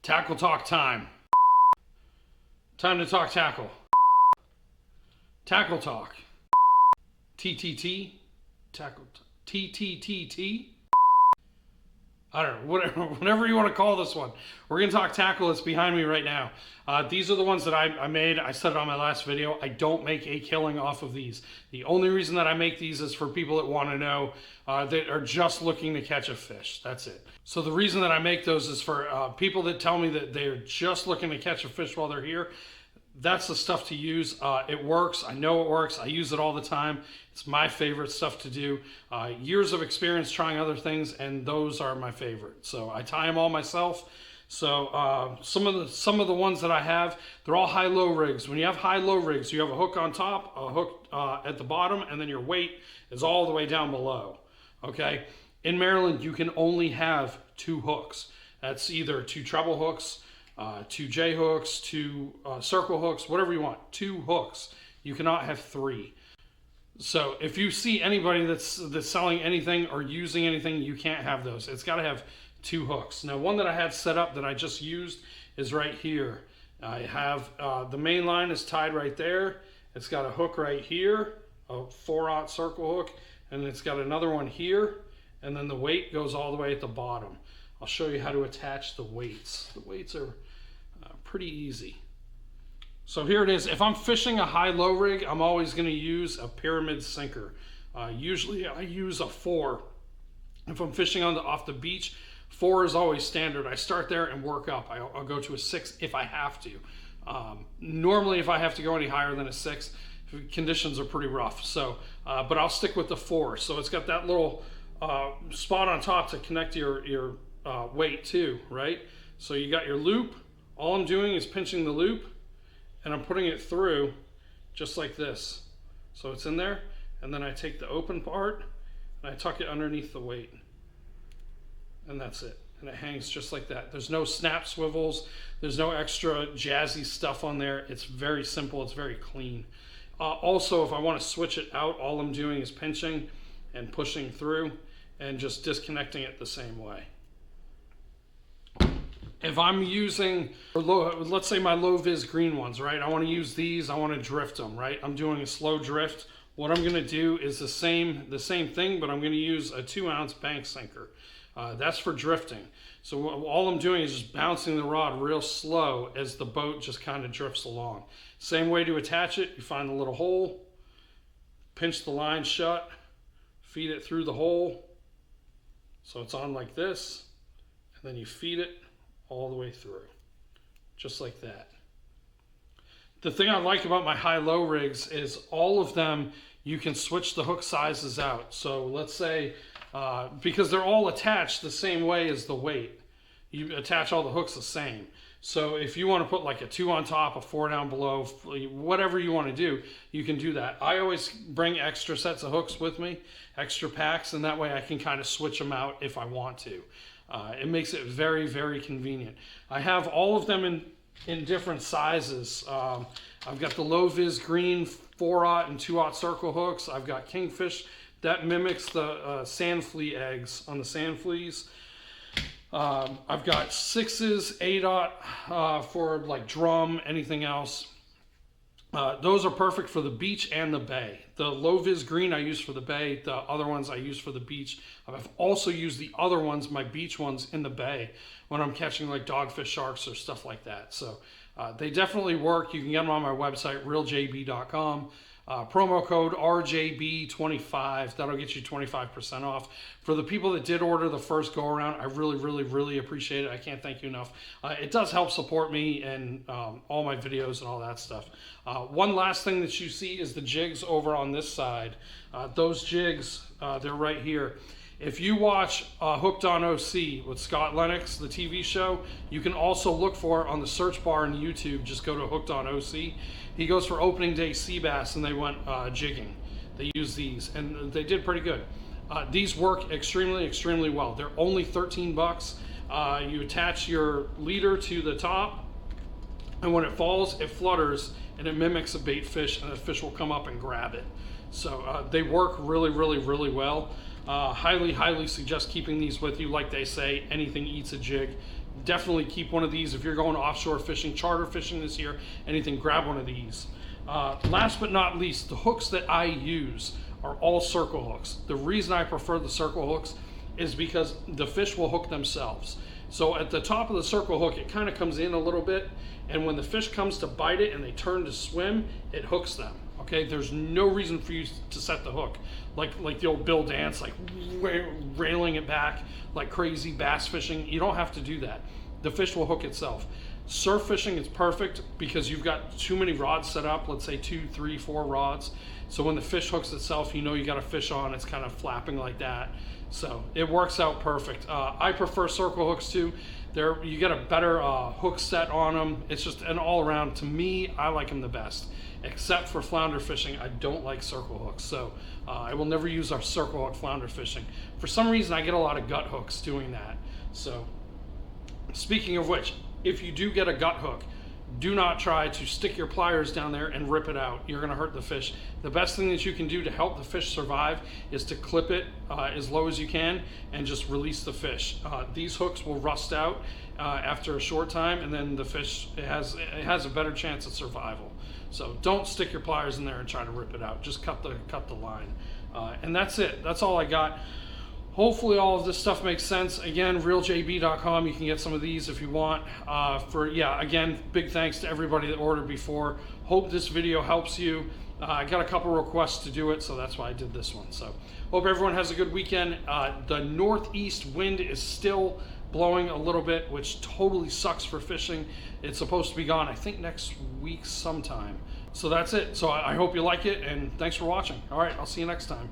Tackle talk time. Time to talk tackle. Tackle talk. TTT. Tackle. TTTT. I don't know, whatever you want to call this one. We're going to talk tackle. It's behind me right now. These are the ones that I made. I said it on my last video. I don't make a killing off of these. The only reason that I make these is for people that want to know, that are just looking to catch a fish. That's it. So the reason that I make those is for people that tell me that they're just looking to catch a fish while they're here. That's the stuff to use. It works. I know it works. I use it all the time. It's my favorite stuff to do. Years of experience trying other things, and those are my favorite. So I tie them all myself. So some of the ones that I have, they're all high-low rigs. When you have high-low rigs, you have a hook on top, a hook at the bottom, and then your weight is all the way down below. Okay. In Maryland, you can only have 2 hooks. That's either 2 treble hooks, 2 J hooks, 2 circle hooks, whatever you want. 2 hooks. You cannot have 3. So if you see anybody that's selling anything or using anything, you can't have those. It's got to have 2 hooks. Now, one that I had set up that I just used is right here. I have the main line is tied right there. It's got a hook right here, a 4/0 circle hook, and it's got another one here, and then the weight goes all the way at the bottom. I'll show you how to attach the weights. The weights are pretty easy. So here it is. If I'm fishing a high-low rig, I'm always going to use a pyramid sinker. Usually I use a 4. If I'm fishing off the beach, 4 is always standard. I start there and work up. I'll go to a 6 if I have to. Normally, if I have to go any higher than a 6, conditions are pretty rough. So, but I'll stick with the 4. So it's got that little spot on top to connect your weight too, right? So you got your loop. All I'm doing is pinching the loop, and I'm putting it through just like this. So it's in there, and then I take the open part and I tuck it underneath the weight, and that's it. And it hangs just like that. There's no snap swivels. There's no extra jazzy stuff on there. It's very simple. It's very clean. Also, if I want to switch it out, all I'm doing is pinching and pushing through and just disconnecting it the same way. If I'm using, let's say my low vis green ones, right? I want to use these. I want to drift them, right? I'm doing a slow drift. What I'm going to do is the same thing, but I'm going to use a 2-ounce bank sinker. That's for drifting. So all I'm doing is just bouncing the rod real slow as the boat just kind of drifts along. Same way to attach it. You find the little hole, pinch the line shut, feed it through the hole. So it's on like this, and then you feed it all the way through, just like that. The thing I like about my high-low rigs is all of them, you can switch the hook sizes out. So let's say, because they're all attached the same way as the weight, you attach all the hooks the same. So if you want to put like a 2 on top, a 4 down below, whatever you want to do, you can do that. I always bring extra sets of hooks with me, extra packs, and that way I can kind of switch them out if I want to. It makes it very, very convenient. I have all of them in different sizes. I've got the low vis green 4/0 and 2/0 circle hooks. I've got kingfish that mimics the sand flea eggs on the sand fleas. I've got 6s, 8/0 for like drum, anything else. Those are perfect for the beach and the bay. The low vis green I use for the bay. The other ones I use for the beach. I've also used the other ones, my beach ones, in the bay when I'm catching like dogfish, sharks, or stuff like that. So they definitely work. You can get them on my website, ReelJayB.com. Promo code RJB25. That'll get you 25% off. For the people that did order the first go around, I really, really, really appreciate it. I can't thank you enough. It does help support me and all my videos and all that stuff. One last thing that you see is the jigs over on this side. Those jigs, they're right here. If you watch Hooked on OC with Scott Lennox, the TV show, you can also look for it on the search bar in YouTube. Just go to Hooked on OC. He goes for opening day sea bass, and they went jigging. They use these, and they did pretty good. These work extremely, extremely well. They're only 13 bucks. You attach your leader to the top, and when it falls, it flutters, and it mimics a bait fish, and the fish will come up and grab it. So they work really, really, really well. Highly suggest keeping these with you. Like they say, anything eats a jig. Definitely keep one of these if you're going offshore fishing, charter fishing this year, anything, grab one of these. Last but not least, the hooks that I use are all circle hooks. The reason I prefer the circle hooks is because the fish will hook themselves. So at the top of the circle hook, it kind of comes in a little bit, and when the fish comes to bite it and they turn to swim, it hooks them. Okay, there's no reason for you to set the hook like the old Bill Dance, like railing it back like crazy bass fishing. You don't have to do that. The fish will hook itself. Surf fishing is perfect because you've got too many rods set up, let's say 2, 3, 4 rods. So when the fish hooks itself, you know you got a fish on, it's kind of flapping like that. So it works out perfect. I prefer circle hooks too. You get a better hook set on them. It's just an all around, to me, I like them the best. Except for flounder fishing, I don't like circle hooks. So I will never use our circle hook flounder fishing. For some reason, I get a lot of gut hooks doing that. So speaking of which, if you do get a gut hook, do not try to stick your pliers down there and rip it out. You're gonna hurt the fish. The best thing that you can do to help the fish survive is to clip it as low as you can and just release the fish. These hooks will rust out after a short time, and then the fish it has a better chance of survival. So don't stick your pliers in there and try to rip it out. Just cut the line. And that's it. That's all I got. Hopefully all of this stuff makes sense. Again, ReelJayB.com. You can get some of these if you want. Again, big thanks to everybody that ordered before. Hope this video helps you. I got a couple requests to do it, so that's why I did this one. So hope everyone has a good weekend. The northeast wind is still blowing a little bit, which totally sucks for fishing. It's supposed to be gone, I think, next week sometime. So that's it. So I hope you like it, and thanks for watching. All right, I'll see you next time.